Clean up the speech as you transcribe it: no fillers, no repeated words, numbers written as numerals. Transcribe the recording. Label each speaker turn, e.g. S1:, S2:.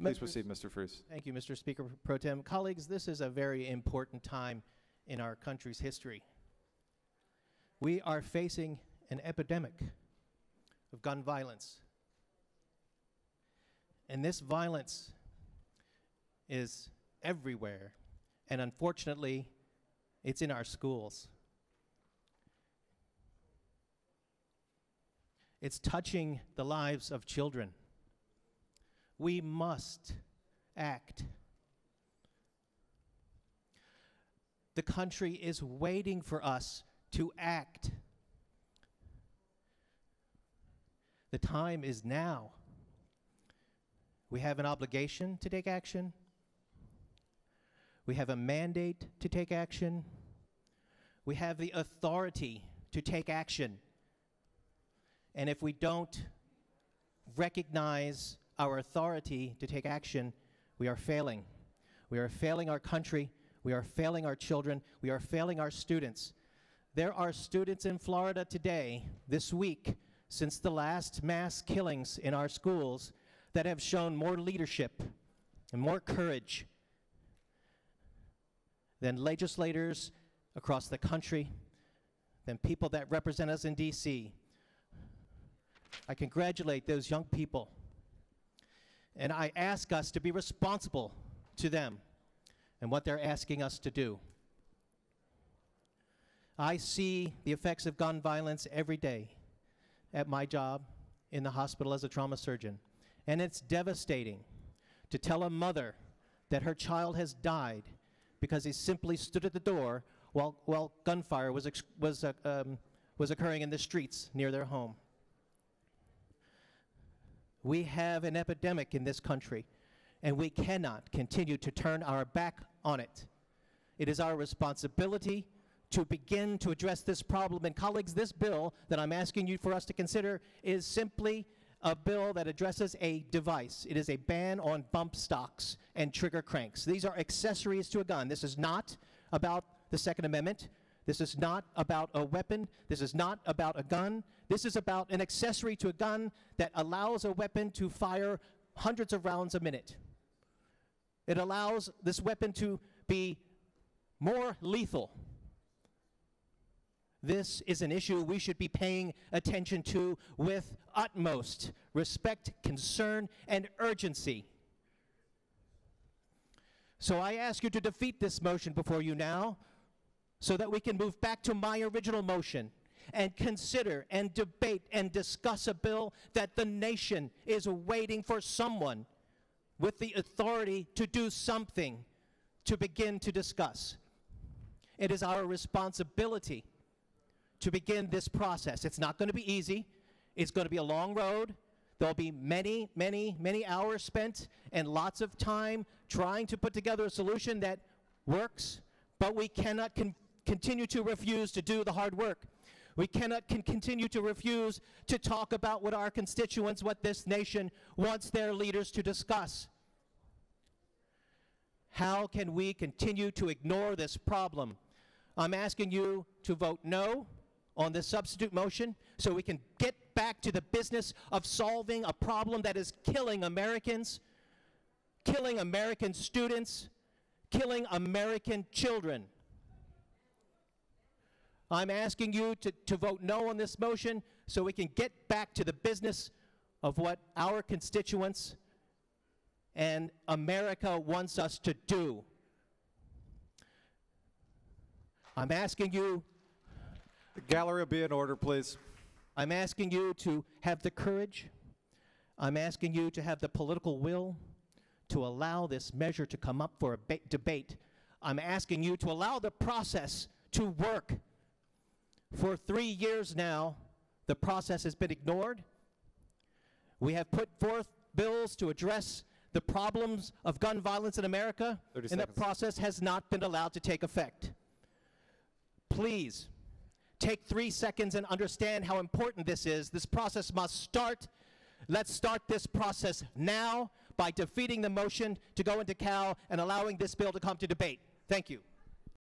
S1: Please proceed, Mr. Friese.
S2: Thank you, Mr. Speaker Pro Tem. Colleagues, this is a very important time in our country's history. We are facing an epidemic of gun violence. And this violence is everywhere. And unfortunately, it's in our schools. It's touching the lives of children. We must act. The country is waiting for us to act. The time is now. We have an obligation to take action. We have a mandate to take action. We have the authority to take action. And if we don't recognize our authority to take action, we are failing. We are failing our country. We are failing our children. We are failing our students. There are students in Florida today, this week, since the last mass killings in our schools, that have shown more leadership and more courage than legislators across the country, than people that represent us in D.C. I congratulate those young people, and I ask us to be responsible to them and what they're asking us to do. I see the effects of gun violence every day at my job in the hospital as a trauma surgeon, and it's devastating to tell a mother that her child has died because he simply stood at the door while gunfire was occurring in the streets near their home. We have an epidemic in this country, and we cannot continue to turn our back on it. It is our responsibility to begin to address this problem. And colleagues, this bill that I'm asking you for us to consider is simply a bill that addresses a device. It is a ban on bump stocks and trigger cranks. These are accessories to a gun. This is not about the Second Amendment. This is not about a weapon. This is not about a gun. This is about an accessory to a gun that allows a weapon to fire hundreds of rounds a minute. It allows this weapon to be more lethal. This is an issue we should be paying attention to with utmost respect, concern, and urgency. So I ask you to defeat this motion before you now, so that we can move back to my original motion and consider and debate and discuss a bill that the nation is waiting for someone with the authority to do something to begin to discuss. It is our responsibility to begin this process. It's not going to be easy. It's going to be a long road. There'll be many, many, many hours spent and lots of time trying to put together a solution that works, but we cannot continue to refuse to do the hard work. We cannot continue to refuse to talk about what our constituents, what this nation wants their leaders to discuss. How can we continue to ignore this problem? I'm asking you to vote no on this substitute motion so we can get back to the business of solving a problem that is killing Americans, killing American students, killing American children. I'm asking you to vote no on this motion so we can get back to the business of what our constituents and America wants us to do. I'm asking you...
S1: The gallery will be in order, please.
S2: I'm asking you to have the courage. I'm asking you to have the political will to allow this measure to come up for a debate. I'm asking you to allow the process to work. For 3 years now, the process has been ignored. We have put forth bills to address the problems of gun violence in America, and the process has not been allowed to take effect. Please, take 3 seconds and understand how important this is. This process must start. Let's start this process now by defeating the motion to go into Cal and allowing this bill to come to debate. Thank you.